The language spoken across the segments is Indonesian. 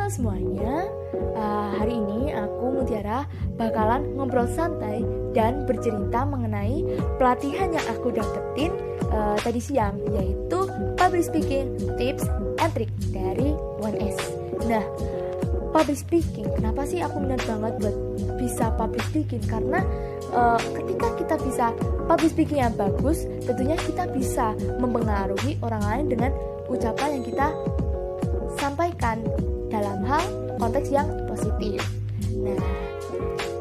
Halo semuanya, hari ini aku Mutiara bakalan ngobrol santai dan bercerita mengenai pelatihan yang aku dapetin tadi siang, yaitu Public Speaking Tips and Trick dari 1S. Nah, Public Speaking, kenapa sih aku minat banget buat bisa Public Speaking? Karena ketika kita bisa Public Speaking yang bagus, tentunya kita bisa mempengaruhi orang lain dengan ucapan yang kita sampaikan dalam hal konteks yang positif. Nah,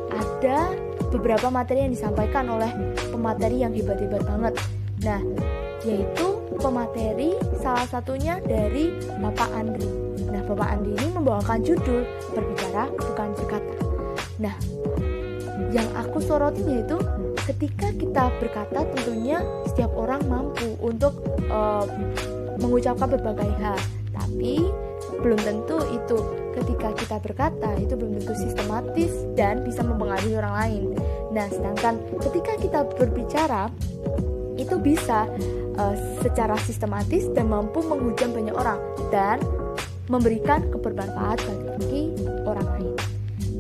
ada beberapa materi yang disampaikan oleh pemateri yang hebat-hebat banget. Nah, yaitu pemateri salah satunya dari Bapak Andri. Nah, Bapak Andri ini membawakan judul Berbicara Bukan Berkata. Nah, yang aku sorotin yaitu ketika kita berkata, tentunya setiap orang mampu untuk mengucapkan berbagai hal, tapi belum tentu itu ketika kita berkata itu belum tentu sistematis dan bisa mempengaruhi orang lain. Nah, sedangkan ketika kita berbicara itu bisa secara sistematis dan mampu menghujam banyak orang dan memberikan kebermanfaat bagi orang lain.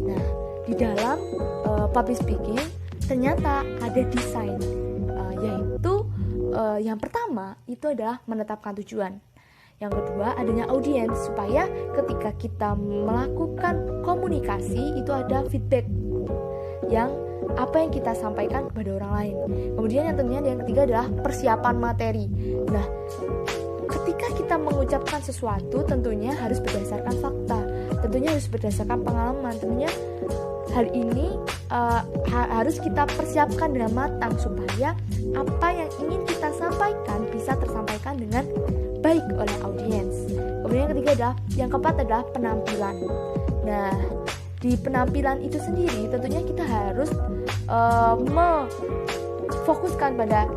Nah, di dalam public speaking ternyata ada desain, yaitu yang pertama itu adalah menetapkan tujuan. Yang kedua, adanya audiens, supaya ketika kita melakukan komunikasi itu ada feedback yang apa yang kita sampaikan kepada orang lain. Kemudian yang ketiga adalah persiapan materi. Nah, ketika kita mengucapkan sesuatu tentunya harus berdasarkan fakta, tentunya harus berdasarkan pengalaman, tentunya hal ini harus kita persiapkan dengan matang supaya apa yang ingin kita sampaikan bisa tersampaikan dengan baik oleh audiens. Kemudian yang keempat adalah penampilan. Nah, di penampilan itu sendiri tentunya kita harus memfokuskan pada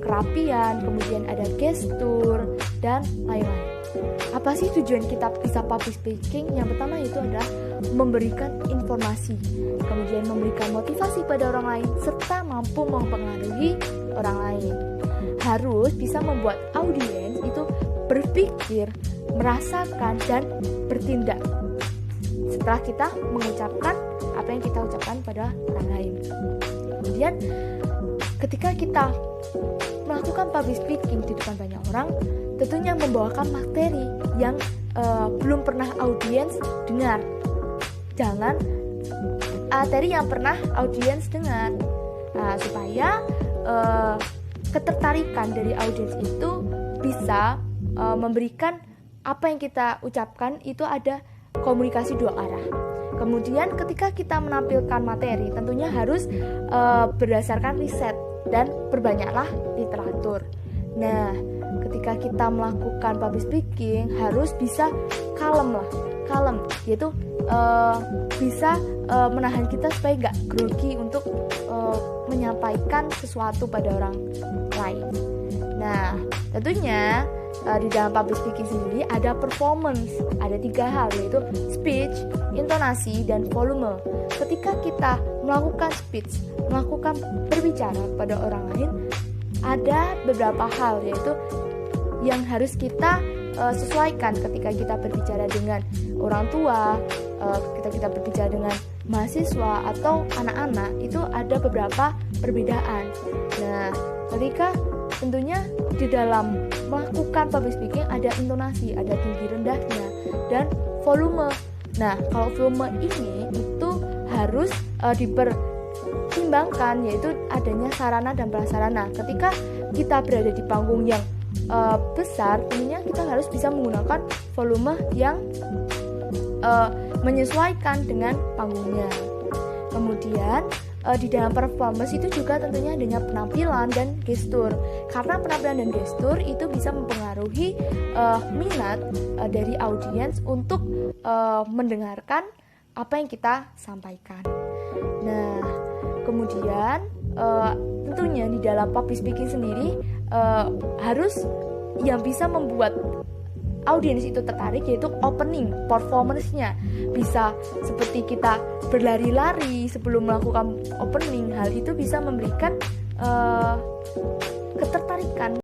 kerapian, kemudian ada gestur dan lain-lain. Apa sih tujuan kita bisa public speaking? Yang pertama itu adalah memberikan informasi, kemudian memberikan motivasi pada orang lain, serta mampu mempengaruhi orang lain. Harus bisa membuat audiens itu berpikir, merasakan, dan bertindak setelah kita mengucapkan apa yang kita ucapkan pada orang lain. Kemudian ketika kita melakukan public speaking di depan banyak orang, tentunya membawakan materi yang belum pernah audiens dengar. Jangan materi yang pernah audiens dengar, supaya ketertarikan dari audiens itu bisa memberikan apa yang kita ucapkan itu ada komunikasi dua arah. Kemudian ketika kita menampilkan materi tentunya harus berdasarkan riset dan berbanyaklah literatur. Nah, ketika kita melakukan public speaking harus bisa kalem, yaitu bisa menahan kita supaya nggak grogi untuk menyampaikan sesuatu pada orang lain. Nah, tentunya di dalam public speaking sendiri ada performance, ada 3 hal, yaitu speech, intonasi, dan volume. Ketika kita melakukan speech, melakukan berbicara pada orang lain, ada beberapa hal yaitu yang harus kita sesuaikan ketika kita berbicara dengan orang tua, ketika kita berbicara dengan mahasiswa atau anak-anak, itu ada beberapa perbedaan. Nah, ketika tentunya di dalam melakukan public speaking ada intonasi, ada tinggi rendahnya, dan volume. Nah, kalau volume ini itu harus dipertimbangkan, yaitu adanya sarana dan prasarana. Ketika kita berada di panggung yang besar, tentunya kita harus bisa menggunakan volume yang menyesuaikan dengan panggungnya. Kemudian di dalam performance itu juga tentunya adanya penampilan dan gestur, karena penampilan dan gestur itu bisa mempengaruhi minat dari audiens untuk mendengarkan apa yang kita sampaikan. Nah, kemudian tentunya di dalam public speaking sendiri harus yang bisa membuat audiens itu tertarik, yaitu opening performance-nya. Bisa seperti kita berlari-lari sebelum melakukan opening. Hal itu bisa memberikan ketertarikan